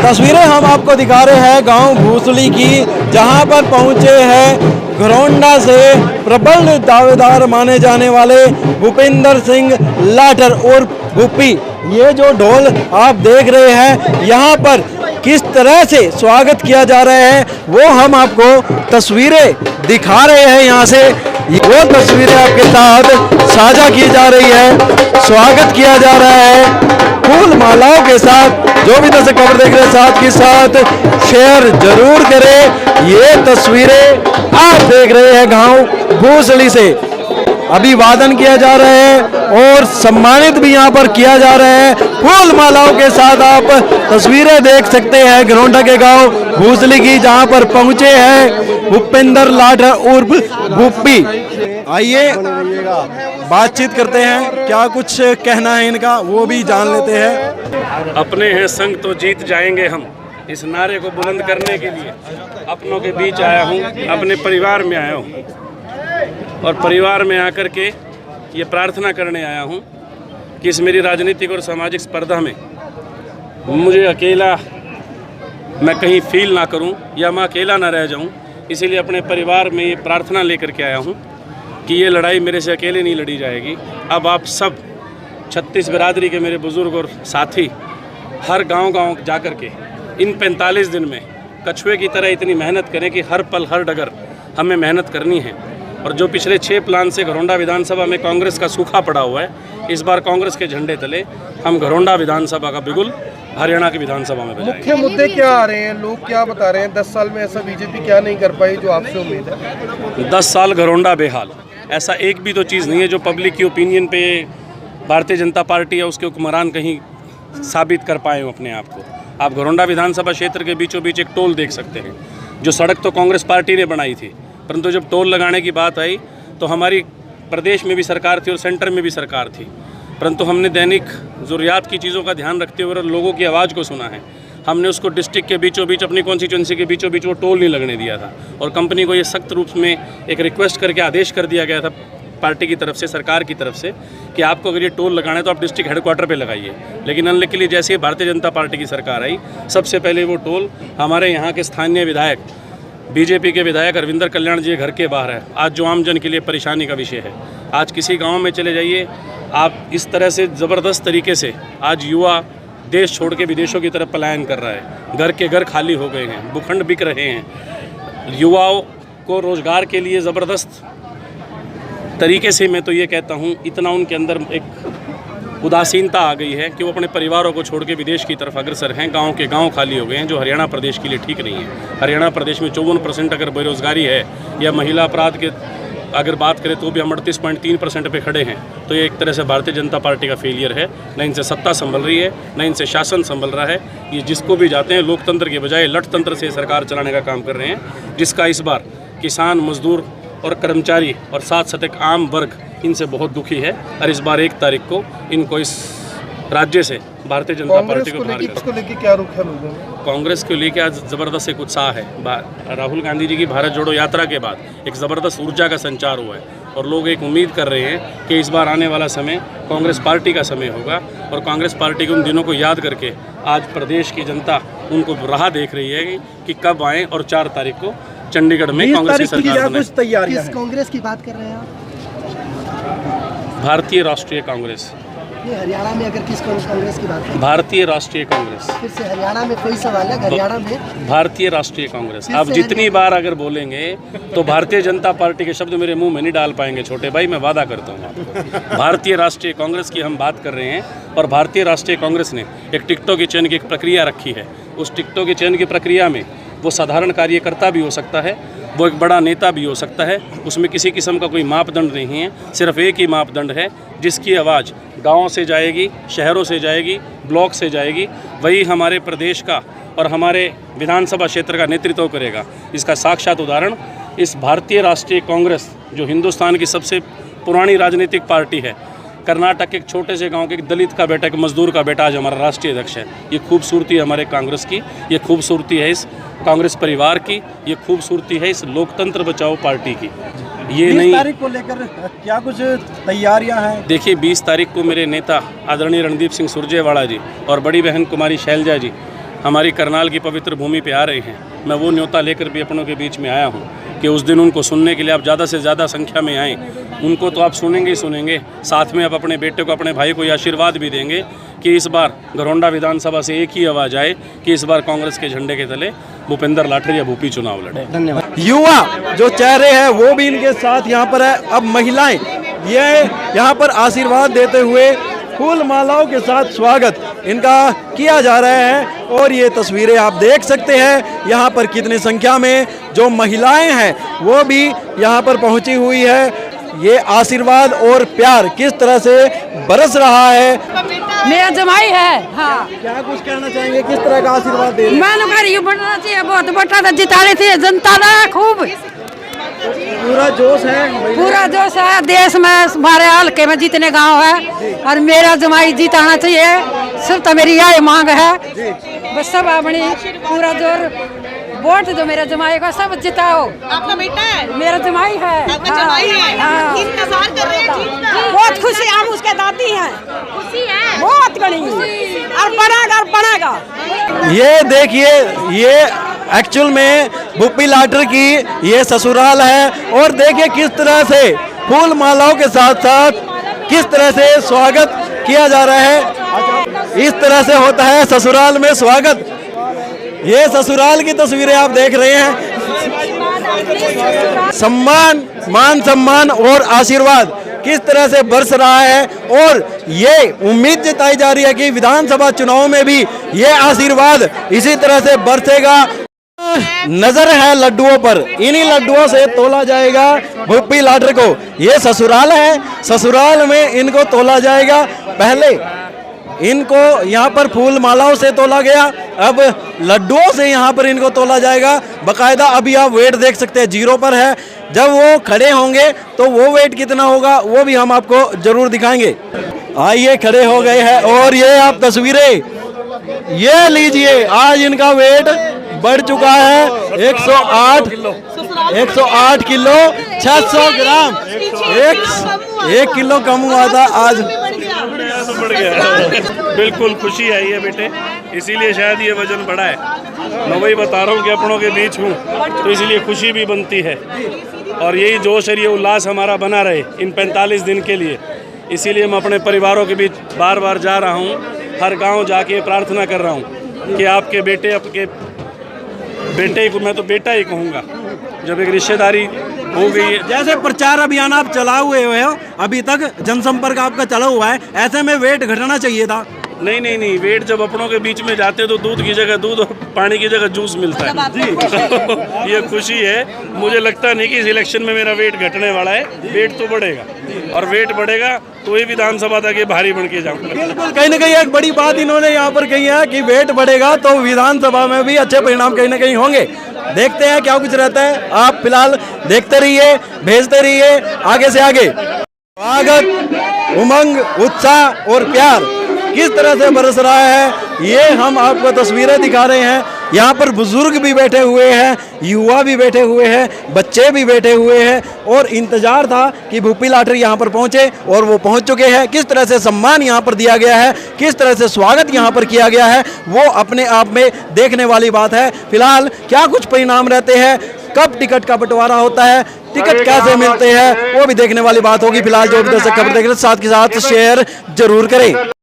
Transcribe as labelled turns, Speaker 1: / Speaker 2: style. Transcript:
Speaker 1: तस्वीरें हम आपको दिखा रहे हैं गांव भूसली की, जहां पर पहुंचे हैं घरौंडा से प्रबल दावेदार माने जाने वाले भूपेंद्र सिंह लाठर और भूपी। ये जो ढोल आप देख रहे हैं, यहाँ पर किस तरह से स्वागत किया जा रहा है वो हम आपको तस्वीरें दिखा रहे हैं। यहाँ से वो तस्वीरें आपके साथ साझा की जा रही है। स्वागत किया जा रहा है फूल मालाओं के साथ। जो भी दर्शक खबर देख रहे हैं साथ के साथ शेयर जरूर करें। ये तस्वीरें आप देख रहे हैं गांव भूसली से अभिवादन किया जा रहा है और सम्मानित भी यहां पर किया जा रहा है फूल मालाओं के साथ। आप तस्वीरें देख सकते हैं घरौंडा के गांव भूसली की, जहां पर पहुंचे हैं भूपेंद्र लाठर उर्फ भूपी। आइए बातचीत करते हैं, क्या कुछ कहना है इनका वो भी जान लेते हैं।
Speaker 2: अपने हैं संग तो जीत जाएंगे हम, इस नारे को बुलंद करने के लिए अपनों के बीच आया हूँ, अपने परिवार में आया हूँ और परिवार में आकर के ये प्रार्थना करने आया हूँ कि इस मेरी राजनीतिक और सामाजिक स्पर्धा में मुझे अकेला मैं कहीं फील ना करूँ या मैं अकेला ना रह जाऊँ। इसीलिए अपने परिवार में ये प्रार्थना लेकर के आया हूँ कि ये लड़ाई मेरे से अकेले नहीं लड़ी जाएगी। अब आप सब 36 बिरादरी के मेरे बुज़ुर्ग और साथी हर गांव जा कर के इन 45 दिन में कछुए की तरह इतनी मेहनत करें कि हर पल हर डगर हमें मेहनत करनी है। और जो पिछले 6 प्लान से घरौंडा विधानसभा में कांग्रेस का सूखा पड़ा हुआ है, इस बार कांग्रेस के झंडे तले हम घरौंडा विधानसभा का बिगुल हरियाणा की विधानसभा में बजाएंगे।
Speaker 3: मुख्य मुद्दे क्या आ रहे हैं, लोग क्या बता रहे हैं? 10 साल में ऐसा बीजेपी क्या नहीं कर पाई जो आपसे उम्मीद है?
Speaker 2: 10 साल घरौंडा बेहाल, ऐसा एक भी तो चीज़ नहीं है जो पब्लिक की ओपिनियन पे भारतीय जनता पार्टी या उसके हुक्मरान कहीं साबित कर पाए हो अपने आप को। आप घरौंडा विधानसभा क्षेत्र के बीचों बीच एक टोल देख सकते हैं। जो सड़क तो कांग्रेस पार्टी ने बनाई थी, परंतु जब टोल लगाने की बात आई तो हमारी प्रदेश में भी सरकार थी और सेंटर में भी सरकार थी, परंतु हमने दैनिक ज़रूरियात की चीज़ों का ध्यान रखते हुए लोगों की आवाज़ को सुना है। हमने उसको डिस्ट्रिक्ट के बीचों बीच अपनी कॉन्स्टिट्यूंसी के बीचों बीच वो टोल नहीं लगने दिया था और कंपनी को ये सख्त रूप में एक रिक्वेस्ट करके आदेश कर दिया गया था पार्टी की तरफ से, सरकार की तरफ से, कि आपको अगर ये टोल लगाना है तो आप डिस्ट्रिक्ट हेडक्वार्टर पे लगाइए। लेकिन अनलकीली जैसे ही भारतीय जनता पार्टी की सरकार आई, सबसे पहले वो टोल हमारे यहाँ के स्थानीय विधायक, बीजेपी के विधायक अरविंदर कल्याण जी घर के बाहर है। आज जो आमजन के लिए परेशानी का विषय है, आज किसी गाँव में चले जाइए आप, इस तरह से ज़बरदस्त तरीके से आज युवा देश छोड़ के विदेशों की तरफ पलायन कर रहा है। घर के घर खाली हो गए हैं, भूखंड बिक रहे हैं। युवाओं को रोज़गार के लिए ज़बरदस्त तरीके से, मैं तो ये कहता हूँ, इतना उनके अंदर एक उदासीनता आ गई है कि वो अपने परिवारों को छोड़ के विदेश की तरफ अग्रसर हैं। गांव के गांव खाली हो गए हैं, जो हरियाणा प्रदेश के लिए ठीक नहीं है। हरियाणा प्रदेश में 54% अगर बेरोज़गारी है या महिला अपराध के अगर बात करें तो भी हम 38.3% पे खड़े हैं। तो ये एक तरह से भारतीय जनता पार्टी का फेलियर है। न इनसे सत्ता संभल रही है, न इनसे शासन संभल रहा है। ये जिसको भी जाते हैं लोकतंत्र के बजाय लठतंत्र से सरकार चलाने का काम कर रहे हैं, जिसका इस बार किसान, मजदूर और कर्मचारी और साथ साथ एक आम वर्ग इनसे बहुत दुखी है। और इस बार 1 तारीख को इनको इस राज्य से भारतीय जनता पार्टी को
Speaker 3: लेके क्या रुख है लोगों में?
Speaker 2: कांग्रेस को लेकर आज ज़बरदस्त एक उत्साह है। राहुल गांधी जी की भारत जोड़ो यात्रा के बाद एक ज़बरदस्त ऊर्जा का संचार हुआ है और लोग एक उम्मीद कर रहे हैं कि इस बार आने वाला समय कांग्रेस पार्टी का समय होगा। और कांग्रेस पार्टी के उन दिनों को याद करके आज प्रदेश की जनता उनको राह देख रही है कि कब आएँ और 4 तारीख को चंडीगढ़ में कांग्रेस की सरकार बने।
Speaker 3: किस कांग्रेस की बात कर रहे हैं आप?
Speaker 2: भारतीय राष्ट्रीय कांग्रेस।
Speaker 3: ये हरियाणा में अगर किस कांग्रेस की बात करें?
Speaker 2: भारतीय राष्ट्रीय कांग्रेस।
Speaker 3: फिर से हरियाणा में कोई सवाल है? हरियाणा में
Speaker 2: भारतीय राष्ट्रीय कांग्रेस। आप जितनी बार अगर बोलेंगे तो भारतीय जनता पार्टी के शब्द मेरे मुंह में नहीं डाल पाएंगे छोटे भाई, मैं वादा करता हूँ आपको। भारतीय राष्ट्रीय कांग्रेस की हम बात कर रहे हैं और भारतीय राष्ट्रीय कांग्रेस ने एक टिकटों के चयन की एक प्रक्रिया रखी है। उस टिकटों के चयन की प्रक्रिया में वो साधारण कार्यकर्ता भी हो सकता है, वो एक बड़ा नेता भी हो सकता है। उसमें किसी किस्म का कोई मापदंड नहीं है, सिर्फ एक ही मापदंड है, जिसकी आवाज़ गाँव से जाएगी, शहरों से जाएगी, ब्लॉक से जाएगी, वही हमारे प्रदेश का और हमारे विधानसभा क्षेत्र का नेतृत्व करेगा। इसका साक्षात उदाहरण इस भारतीय राष्ट्रीय कांग्रेस, जो हिंदुस्तान की सबसे पुरानी राजनीतिक पार्टी है, कर्नाटक के एक छोटे से गांव के एक दलित का बेटा, एक मजदूर का बेटा आज हमारा राष्ट्रीय अध्यक्ष है। ये खूबसूरती है हमारे कांग्रेस की, ये खूबसूरती है इस कांग्रेस परिवार की, ये खूबसूरती है इस लोकतंत्र बचाओ पार्टी की। ये नहीं,
Speaker 1: 20 तारीख को लेकर क्या कुछ तैयारियां हैं?
Speaker 2: देखिए 20 तारीख को मेरे नेता आदरणीय रणदीप सिंह सुरजेवाला जी और बड़ी बहन कुमारी शैलजा जी हमारी करनाल की पवित्र भूमि पे आ रहे हैं, मैं वो न्योता लेकर भी अपनों के बीच में आया हूँ कि उस दिन उनको सुनने के लिए आप ज़्यादा से ज़्यादा संख्या में आएँ। उनको तो आप सुनेंगे ही सुनेंगे, साथ में आप अपने बेटे को, अपने भाई को ये आशीर्वाद भी देंगे कि इस बार घरौंडा विधानसभा से एक ही आवाज़ आए कि इस बार कांग्रेस के झंडे के तले भूपेंद्र लाठर या भूपी चुनाव लड़े।
Speaker 1: धन्यवाद। युवा जो चेहरे हैं वो भी इनके साथ यहाँ पर है। अब महिलाएं ये यहाँ पर आशीर्वाद देते हुए फूल मालाओं के साथ स्वागत इनका किया जा रहा है और ये तस्वीरें आप देख सकते हैं यहाँ पर कितनी संख्या में जो महिलाएं हैं वो भी यहाँ पर पहुँची हुई है। ये आशीर्वाद और प्यार किस तरह से बरस रहा है।
Speaker 4: मेरा जमाई है। हाँ,
Speaker 1: क्या कुछ कहना चाहेंगे, किस तरह का आशीर्वाद दे रहे हैं?
Speaker 4: मैंने कहा ये बढ़ना चाहिए, बहुत बटा था, जिताने थे जनता ने खूब।
Speaker 1: पूरा जोश है,
Speaker 4: पूरा जोश है देश में, हमारे हल्के में जितने गांव है और मेरा जमाई जीताना चाहिए, सिर्फ तो मेरी यही मांग है। बस सब अपनी पूरा जोर वोट दो मेरा जमाई का, सब जिताओ।
Speaker 5: आपका बेटा है?
Speaker 4: मेरा जमाई है।
Speaker 5: आपका जमाई है?
Speaker 4: हाँ।
Speaker 5: इंतजार कर रहे हैं जीत का।
Speaker 4: बहुत खुशी, हम उसके दादी हैं।
Speaker 5: खुशी है?
Speaker 4: बहुत बड़ी और बनेगा।
Speaker 1: ये देखिए, ये एक्चुअल में भूपी लाठर की ये ससुराल है और देखिए किस तरह से फूल मालाओं के साथ साथ किस तरह से स्वागत किया जा रहा है। इस तरह से होता है ससुराल में स्वागत। ये ससुराल की तस्वीरें आप देख रहे हैं। सम्मान, मान सम्मान और आशीर्वाद किस तरह से बरस रहा है और ये उम्मीद जताई जा रही है कि विधानसभा चुनाव में भी ये आशीर्वाद इसी तरह से बरसेगा। नजर है लड्डुओं पर, इन्हीं लड्डुओं से तोला जाएगा भूपी लाठर को। ये ससुराल है, ससुराल में इनको तोला जाएगा। पहले इनको यहाँ पर फूल मालाओं से तोला गया, अब लड्डुओं से यहाँ पर इनको तोला जाएगा। बकायदा अभी आप वेट देख सकते हैं, 0 पर है। जब वो खड़े होंगे तो वो वेट कितना होगा वो भी हम आपको जरूर दिखाएंगे। आइए, खड़े हो गए हैं और ये आप तस्वीरें ये लीजिए। आज इनका वेट बढ़ चुका है 108 किलो 600 ग्राम। 1 किलो कम हुआ था, आज
Speaker 2: बढ़ गया। बिल्कुल खुशी आई है बेटे, इसीलिए शायद ये वजन बढ़ा है। मैं वही बता रहा हूँ कि अपनों के बीच हूँ तो इसीलिए खुशी भी बनती है और यही जोश और ये उल्लास हमारा बना रहे इन 45 दिन के लिए। इसीलिए मैं अपने परिवारों के बीच बार बार जा रहा हूँ, हर गांव जाके प्रार्थना कर रहा हूँ कि आपके बेटे, आपके बेटे को मैं तो बेटा ही कहूँगा, जब एक रिश्तेदारी हो गई है।
Speaker 1: जैसे प्रचार अभियान आप चलाए हुए हो, अभी तक जनसंपर्क आपका चला हुआ है, ऐसे में वेट घटाना चाहिए था।
Speaker 2: नहीं, वेट जब अपनों के बीच में जाते तो दूध की जगह दूध और पानी की जगह जूस मिलता है जी। ये खुशी है। मुझे लगता नहीं कि इस इलेक्शन में मेरा वेट घटने वाला है, वेट तो बढ़ेगा और वेट बढ़ेगा तो ही विधानसभा तक ये भारी बन के जाऊंगा।
Speaker 1: बिल्कुल, कहीं ना कहीं एक बड़ी बात इन्होंने यहाँ पर कही है कि वेट बढ़ेगा तो विधानसभा में भी अच्छे परिणाम कहीं ना कहीं होंगे। देखते हैं क्या कुछ रहता है। आप फिलहाल देखते रहिए, भेजते रहिए आगे से आगे। स्वागत, उमंग, उत्साह और प्यार किस तरह से बरस रहा है ये हम आपको तस्वीरें दिखा रहे हैं। यहाँ पर बुजुर्ग भी बैठे हुए हैं, युवा भी बैठे हुए हैं, बच्चे भी बैठे हुए हैं और इंतजार था कि भूपी लाठर यहाँ पर पहुँचे और वो पहुँच चुके हैं। किस तरह से सम्मान यहाँ पर दिया गया है, किस तरह से स्वागत यहाँ पर किया गया है, वो अपने आप में देखने वाली बात है। फिलहाल क्या कुछ परिणाम रहते हैं, कब टिकट का बंटवारा होता है, टिकट कैसे मिलते हैं, वो भी देखने वाली बात होगी। फिलहाल जो भी दर्शक खबर देख रहे हैं साथ के साथ शेयर जरूर करें।